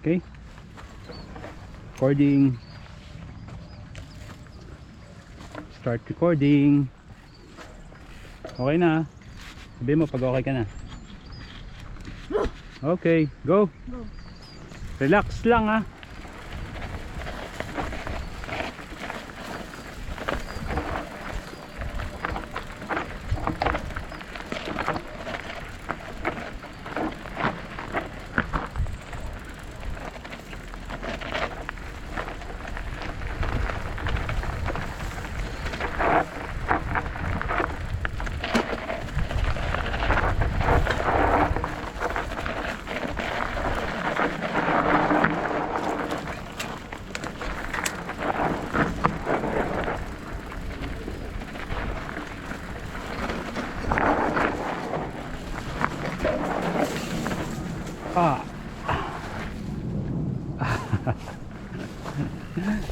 Okay. Recording. Start recording. Okay na. Sabihin mo pag okay ka na. Okay, go. Relax lang ha.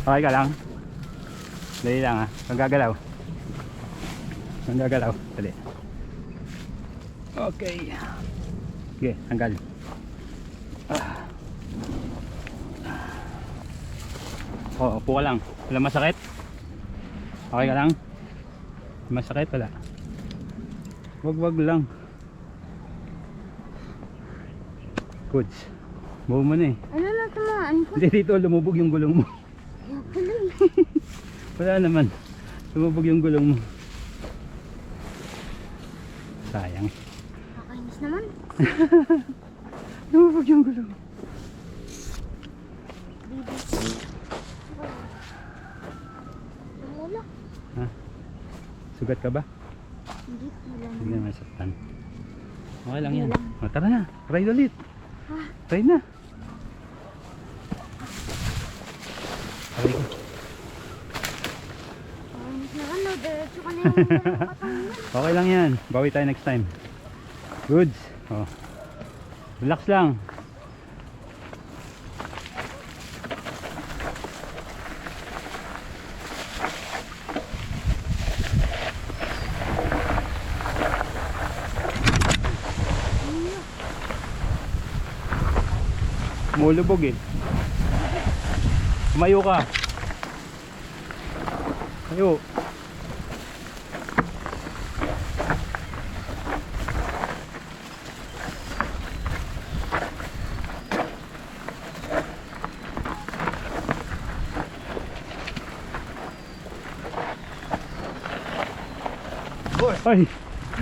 Okay ka lang? Dali lang ha. Huwag gagalaw. Huwag gagalaw. Dali. Okay. Sige, hanggal. Oh, upo ka lang. Wala masakit? Okay ka lang? Masakit wala? Wag lang. Goods. Buo mo na eh. Ano na tamaan ko? Hindi, dito lumubog yung gulong mo. Wala naman. Lumubog yung gulong mo. Sayang. Nakakainis naman. Lumubog yung gulong. Wala. Ha? Sugat ka ba? Hindi, wala Hindi naman. na masaktan. Okay lang yan. Hindi lang. O, tara na. Ride ulit. Ha? Ride na. Aray ko. Nakakainis naman. No, diretso ka na yung katangan. Okay lang yan. Bawi tayo next time. Goods. Oh. Relax lang. Mulubog eh. Tumayo ka. Tayo. Ay!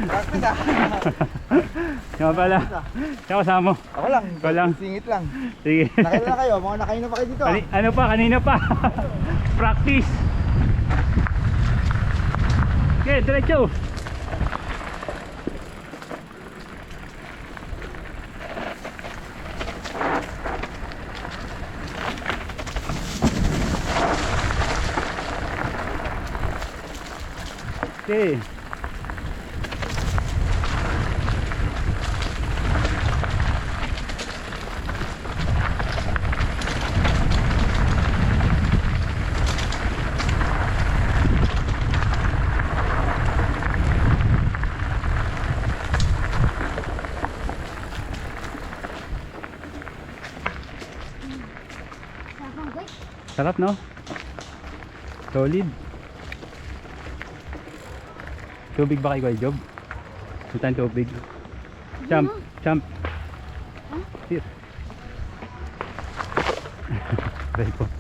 Bakit ah? Nga pala. Siya kasama mo. Ako lang. Ikaw lang. Singit lang. Sige. Nakailan na kayo? Mga nakain na pa kayo dito ah. Ano pa? Kanina pa. Practice. Okay, diretso. Okay. Sarap, guys. Sarap no? Solid. Tubig ba kayo, Job? Sultan tubig. Jump, jump. Huh? Here. Very cool.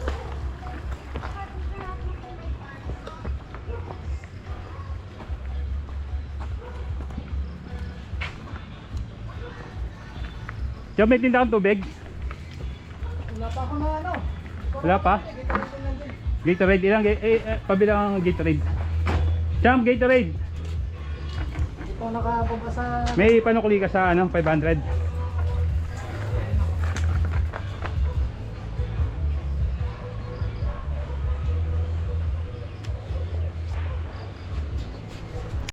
Job, may tinda kang tubig? Wala pa ako na ano. Wala pa? Gatorade, ilang pabilang ang Gatorade. Jump, Gatorade. Ito nakababa sa... May panukuli ka sa ano, 500.